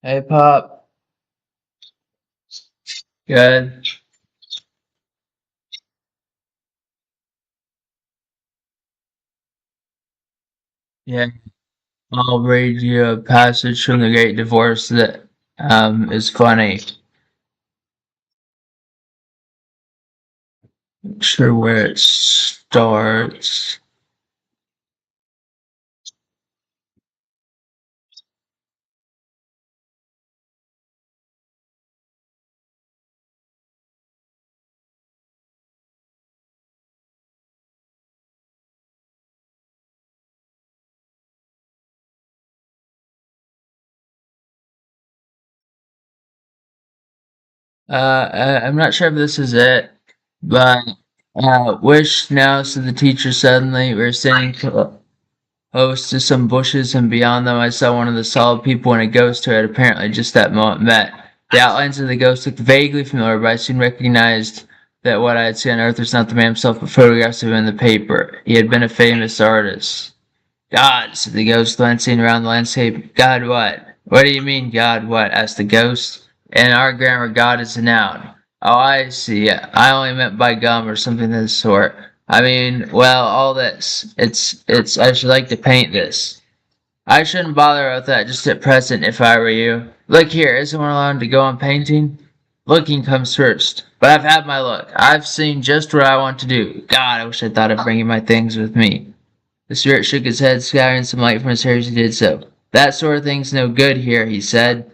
Hey, Pop. Good. Yeah, I'll read you a passage from the Great Divorce that is funny. Not sure where it starts. I'm not sure if this is it, but wish now, said the teacher suddenly. We were standing close to some bushes, and beyond them I saw one of the solid people and a ghost who had apparently just that moment met. The outlines of the ghost looked vaguely familiar, but I soon recognized that what I had seen on Earth was not the man himself, but photographs of him in the paper. He had been a famous artist. God, said the ghost, glancing around the landscape. God what? What do you mean, God what? Asked the ghost. In our grammar, God is a noun. Oh, I see. I only meant by gum or something of the sort. I mean, well, all this. I should like to paint this. I shouldn't bother with that just at present if I were you. Look here, isn't one allowed to go on painting? Looking comes first. But I've had my look. I've seen just what I want to do. God, I wish I'd thought of bringing my things with me. The spirit shook his head, scattering some light from his hair as he did so. That sort of thing's no good here, he said.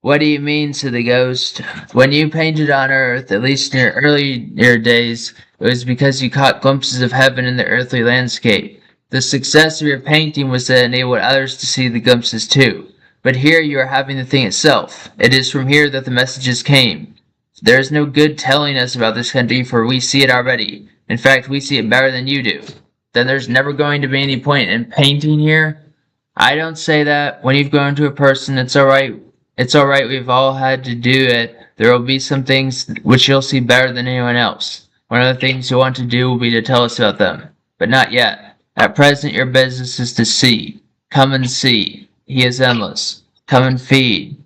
What do you mean, said the ghost? When you painted on Earth, at least in your earlier days, it was because you caught glimpses of heaven in the earthly landscape. The success of your painting was that it enabled others to see the glimpses too. But here you are having the thing itself. It is from here that the messages came. There is no good telling us about this country, for we see it already. In fact, we see it better than you do. Then there's never going to be any point in painting here? I don't say that. When you've grown to a person, it's alright. It's alright, we've all had to do it. There will be some things which you'll see better than anyone else. One of the things you want to do will be to tell us about them. But not yet. At present, your business is to see. Come and see. He is endless. Come and feed.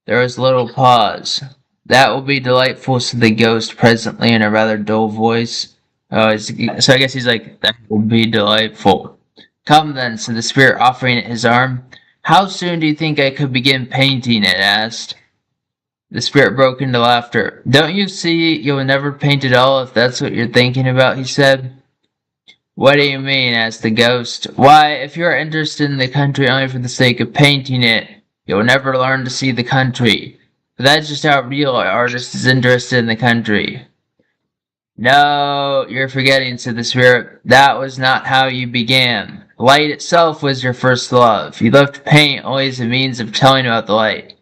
There was a little pause. That will be delightful, said the ghost presently in a rather dull voice. So I guess he's like, that will be delightful. Come then, said the spirit, offering it his arm. How soon do you think I could begin painting? It asked. The spirit broke into laughter. Don't you see you'll never paint at all if that's what you're thinking about, he said. What do you mean? Asked the ghost. Why, if you're interested in the country only for the sake of painting it, you'll never learn to see the country. But that's just how a real artist is interested in the country. No, you're forgetting, said the spirit. That was not how you began. Light itself was your first love. You left paint only as a means of telling about the light.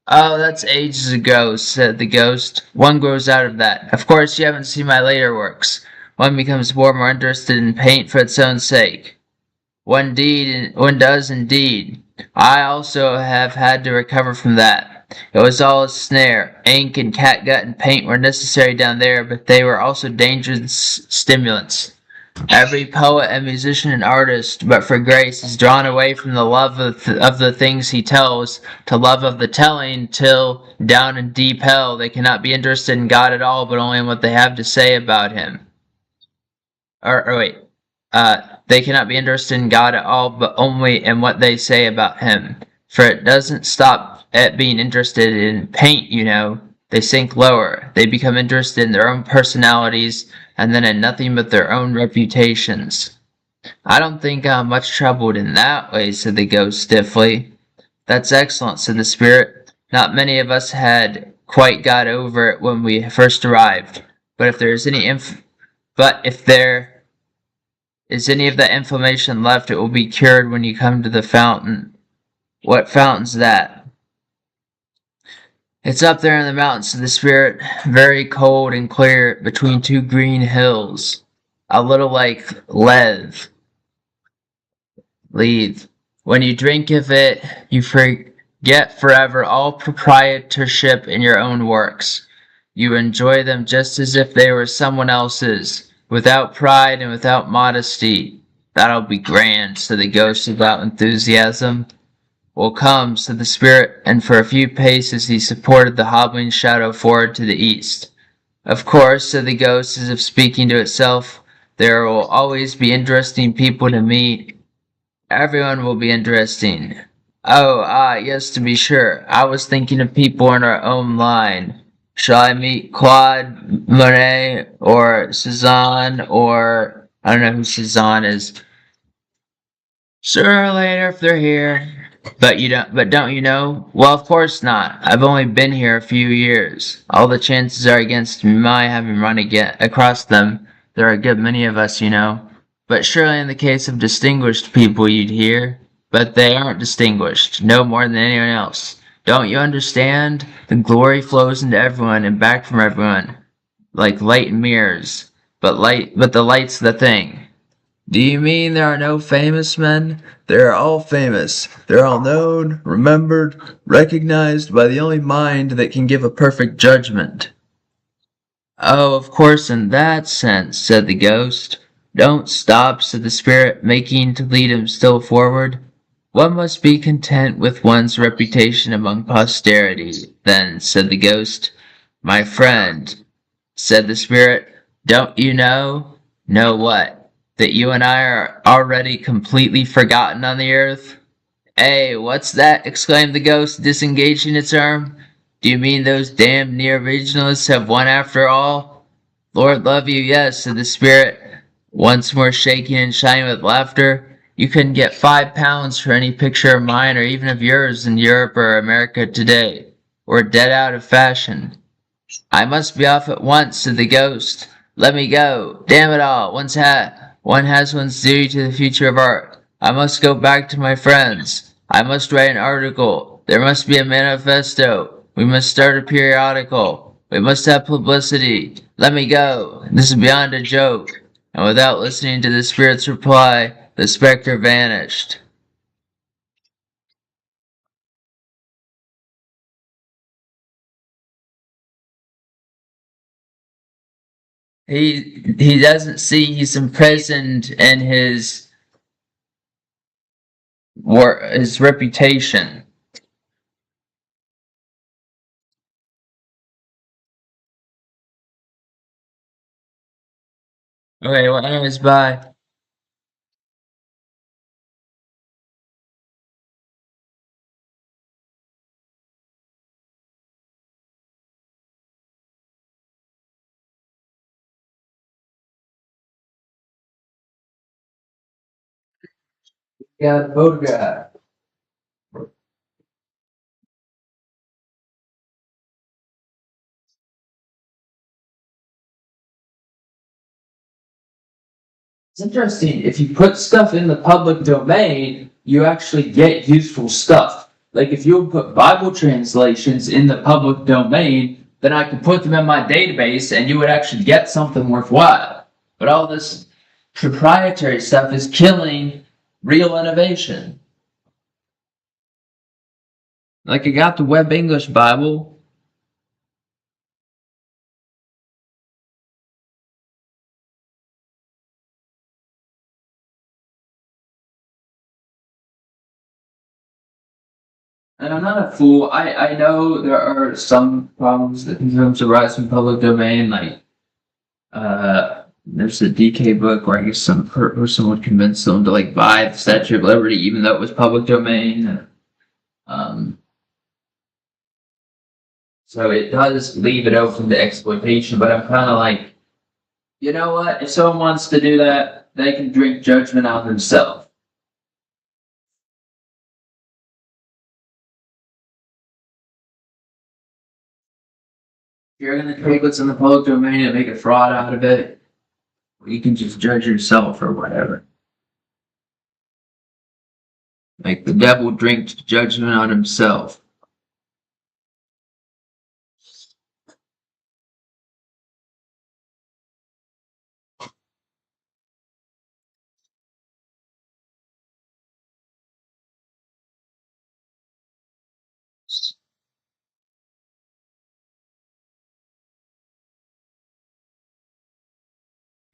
Oh, that's ages ago, said the ghost. One grows out of that. Of course, you haven't seen my later works. One becomes more interested in paint for its own sake. One does indeed. I also have had to recover from that. It was all a snare. Ink and catgut and paint were necessary down there, but they were also dangerous stimulants. Every poet and musician and artist, but for grace, is drawn away from the love of the things he tells to love of the telling, till, down in deep hell, they cannot be interested in God at all, but only in what they have to say about him. Or wait, they cannot be interested in God at all, but only in what they say about him. For it doesn't stop at being interested in paint, you know. They sink lower. They become interested in their own personalities, and then in nothing but their own reputations. I don't think I'm much troubled in that way, said the ghost stiffly. That's excellent, said the spirit. Not many of us had quite got over it when we first arrived. But if there is any of that inflammation left, it will be cured when you come to the fountain. What fountain's that? It's up there in the mountains, said the spirit, very cold and clear, between two green hills. A little like Lethe. When you drink of it, you forget forever all proprietorship in your own works. You enjoy them just as if they were someone else's, without pride and without modesty. That'll be grand, said the ghost without enthusiasm. will come, said the spirit, and for a few paces he supported the hobbling shadow forward to the east. Of course, said the ghost as if speaking to itself, there will always be interesting people to meet. Everyone will be interesting. Oh, yes, to be sure. I was thinking of people in our own line. Shall I meet Claude Monet or Cezanne or I don't know who Cezanne is. Sooner or later if they're here. But don't you know? Well, of course not. I've only been here a few years. All the chances are against my having run again across them. There are a good many of us, you know. But surely in the case of distinguished people you'd hear. But they aren't distinguished, no more than anyone else. Don't you understand? The glory flows into everyone and back from everyone, like light in mirrors. But the light's the thing. Do you mean there are no famous men? They are all famous. They're all known, remembered, recognized by the only mind that can give a perfect judgment. Oh, of course, in that sense, said the ghost. Don't stop, said the spirit, making to lead him still forward. One must be content with one's reputation among posterity, then, said the ghost. My friend, said the spirit, don't you know? Know what? That you and I are already completely forgotten on the earth? Hey, what's that? Exclaimed the ghost, disengaging its arm. Do you mean those damned near-regionalists have won after all? Lord love you, yes, said the spirit, once more shaking and shining with laughter. You couldn't get £5 for any picture of mine or even of yours in Europe or America today. We're dead out of fashion. I must be off at once, said the ghost. Let me go. Damn it all. One has one's duty to the future of art. I must go back to my friends. I must write an article. There must be a manifesto. We must start a periodical. We must have publicity. Let me go. This is beyond a joke. And without listening to the spirit's reply, the spectre vanished. He doesn't see he's imprisoned in his reputation. Okay, well, anyways, bye. Got a photograph. It's interesting. If you put stuff in the public domain, you actually get useful stuff. Like if you put Bible translations in the public domain, then I could put them in my database and you would actually get something worthwhile. But all this proprietary stuff is killing real innovation. Like I got the Web English Bible. And I'm not a fool. I know there are some problems that in terms of rights in public domain, like there's a DK book where I guess some person would convince them to like buy the Statue of Liberty even though it was public domain. Um, so it does leave it open to exploitation, but I'm kind of like, you know what? If someone wants to do that, they can drink judgment on themselves. If you're gonna take what's in the public domain and make a fraud out of it, you can just judge yourself or whatever. Like the devil drinks judgment on himself.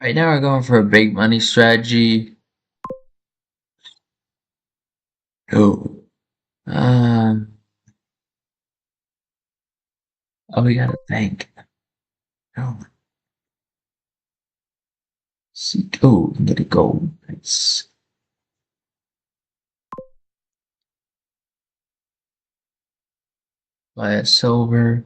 Right now we're going for a big money strategy. Oh. Um, oh, we gotta think. Oh, see, oh, get it gold. Nice. Buy a silver.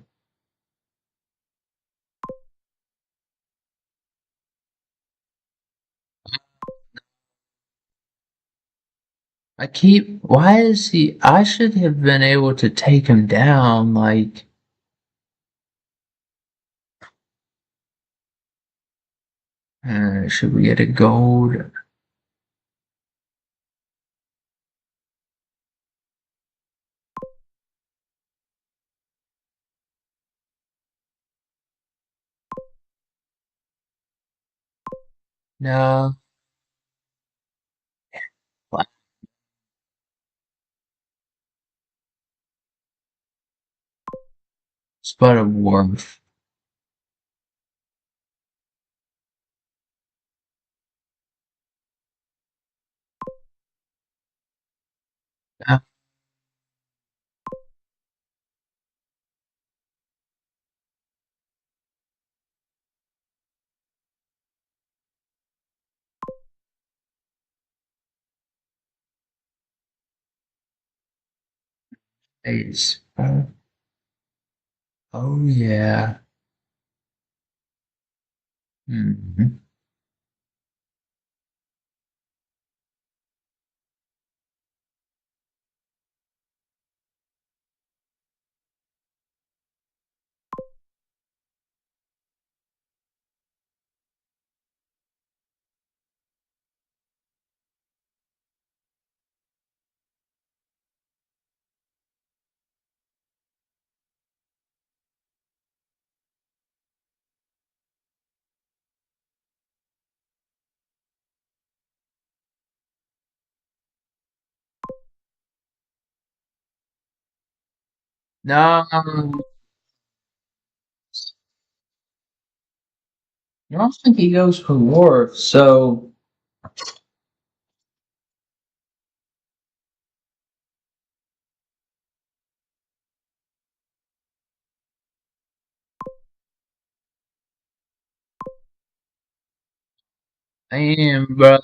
Why is he, I should have been able to take him down, like, should we get a gold? No. It's but a wharf. Nice. Oh yeah. Mhm. No, I don't think he goes for wharf. So I am, bro.